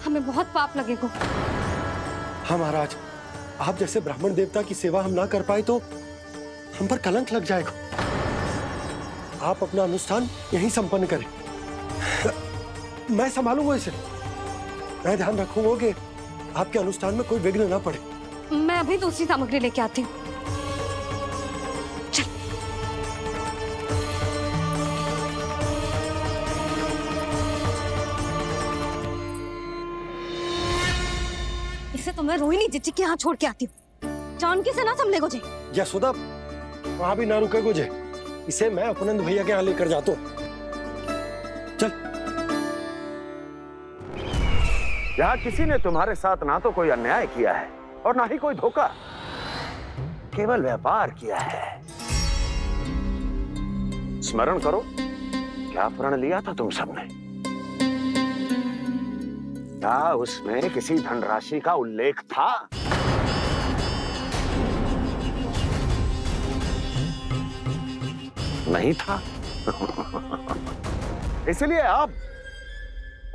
हमें बहुत पाप लगेगा। हाँ महाराज, आप जैसे ब्राह्मण देवता की सेवा हम ना कर पाए तो हम पर कलंक लग जाएगा। आप अपना अनुष्ठान यहीं संपन्न करें, मैं संभालूंगा इसे। मैं ध्यान रखूंगा कि आपके अनुष्ठान में कोई विघ्न ना पड़े। मैं अभी दूसरी सामग्री लेके आती हूँ। इसे तो मैं रोहिणी जीजी के यहाँ छोड़ के आती हूँ। जानकी से ना संभले गुजे। यशोदा, वहां भी ना रुके गुजे। इसे मैं अपनंद भैया के यहाँ लेकर जाता हूँ। चल। यहाँ किसी ने तुम्हारे साथ ना तो कोई अन्याय किया है और ना ही कोई धोखा, केवल व्यापार किया है। स्मरण करो, क्या प्रण लिया था तुम सबने? क्या उसमें किसी धनराशि का उल्लेख था? नहीं था। इसलिए अब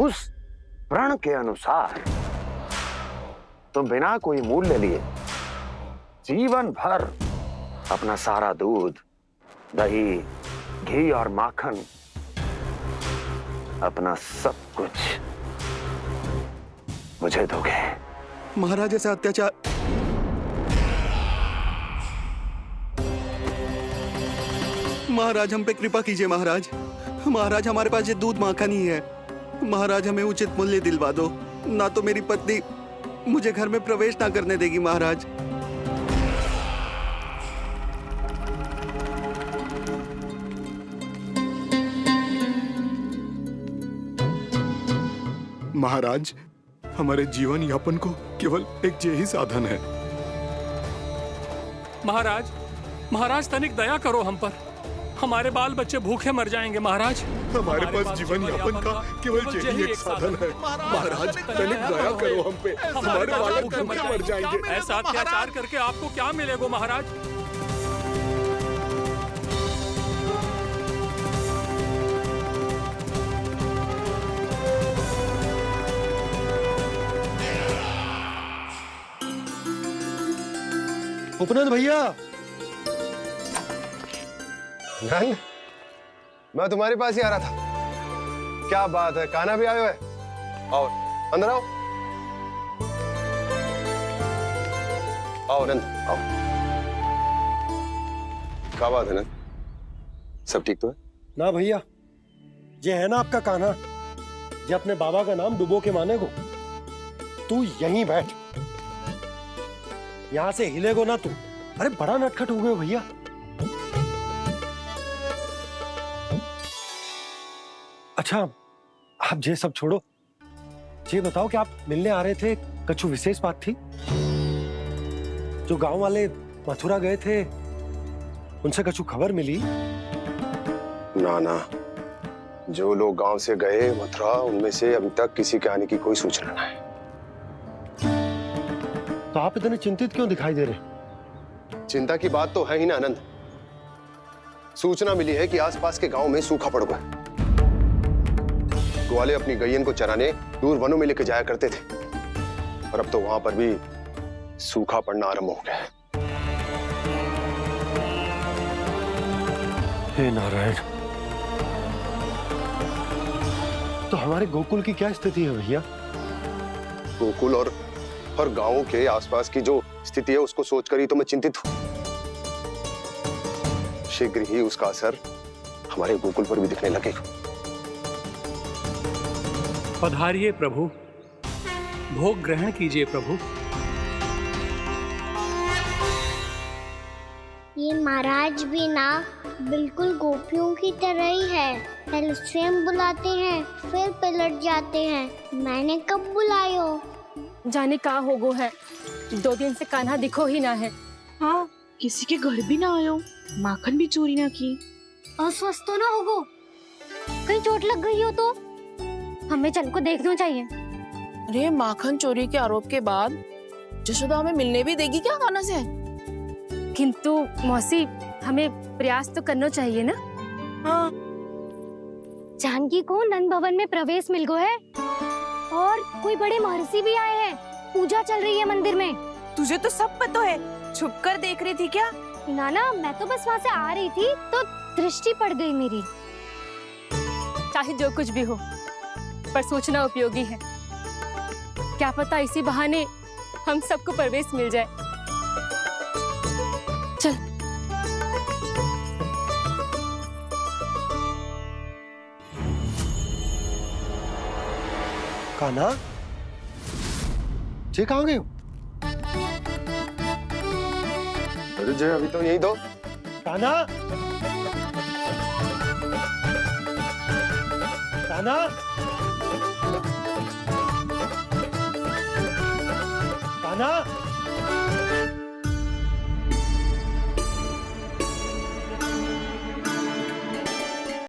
उस प्रण के अनुसार तुम बिना कोई मूल्य लिए जीवन भर अपना सारा दूध, दही, घी और माखन, अपना सब कुछ मुझे दोगे। महाराज ऐसा अत्याचार। महाराज हम पे कृपा कीजिए। महाराज, महाराज हमारे पास ये दूध माखन ही है। महाराज हमें उचित मूल्य दिलवा दो, ना तो मेरी पत्नी मुझे घर में प्रवेश ना करने देगी। महाराज महाराज, हमारे जीवन यापन को केवल एक यही साधन है। महाराज, महाराज तनिक दया करो हम पर। हमारे बाल बच्चे भूखे मर जाएंगे महाराज। हमारे पास जीवन यापन का केवल यही एक साधन है। महाराज तनिक दया करो हम पे, हमारे बालक भूखे मर जाएंगे। ऐसा अत्याचार करके आपको क्या मिलेगा महाराज? उपनंद भैया, नंद, मैं तुम्हारे पास ही आ रहा था। क्या बात है, कान्हा भी आए हुए? आओ अंदर आओ। आओ नंद आओ। क्या बात है नंद, सब ठीक तो है? ना भैया, ये है ना आपका कान्हा, ये अपने बाबा का नाम डुबो के माने को। तू यहीं बैठ, यहां से हिलेगो ना तू। अरे बड़ा नटखट हो गए भैया। अच्छा, आप ये सब छोड़ो, ये बताओ कि आप मिलने आ रहे थे, कछु विशेष बात थी? जो गांव वाले मथुरा गए थे, उनसे कछु खबर मिली? ना ना, जो लोग गांव से गए मथुरा, उनमें से अभी तक किसी के आने की कोई सूचना नहीं है। तो आप इतने चिंतित क्यों दिखाई दे रहे? चिंता की बात तो है ही ना आनंद। सूचना मिली है कि आसपास के गांव में सूखा पड़ गया। ग्वाले अपनी गैयन को चराने दूर वनों में लेके जाया करते थे, और अब तो वहां पर भी सूखा पड़ना आरंभ हो गया है। हे नारायण, तो हमारे गोकुल की क्या स्थिति है भैया? गोकुल और गांवों के आसपास की जो स्थिति है उसको सोचकर ही तो मैं चिंतित हूं। शीघ्र ही उसका असर हमारे गोकुल पर भी दिखने लगेगा। पधारिए प्रभु, भोग ग्रहण कीजिए प्रभु। ये महाराज भी ना बिल्कुल गोपियों की तरह ही है। पहले स्वयं बुलाते हैं, फिर पलट जाते हैं। मैंने कब बुलाई हो? जाने का होगो है, 2 दिन से कान्हा दिखो ही ना है। हाँ, किसी के घर भी ना आयो, माखन भी चोरी ना की। अस्वस्थ तो ना होगो? कहीं चोट लग गई हो तो? हमें चल को देखना चाहिए। अरे माखन चोरी के आरोप के बाद जशोदा हमें मिलने भी देगी क्या कान्हा से? किंतु मौसी, हमें प्रयास तो करना चाहिए ना। हाँ, जानकी को नंद भवन में प्रवेश मिल गो है, और कोई बड़े महर्षि भी आए हैं। पूजा चल रही है मंदिर में। तुझे तो सब पता है, छुप कर देख रही थी क्या? ना, मैं तो बस वहाँ से आ रही थी तो दृष्टि पड़ गई मेरी। चाहे जो कुछ भी हो, पर सूचना उपयोगी है। क्या पता इसी बहाने हम सबको प्रवेश मिल जाए। चल। कान्हा, जे कहाँ गए हो? अरे जय, अभी तो यही दो। कान्हा, कान्हा, कान्हा।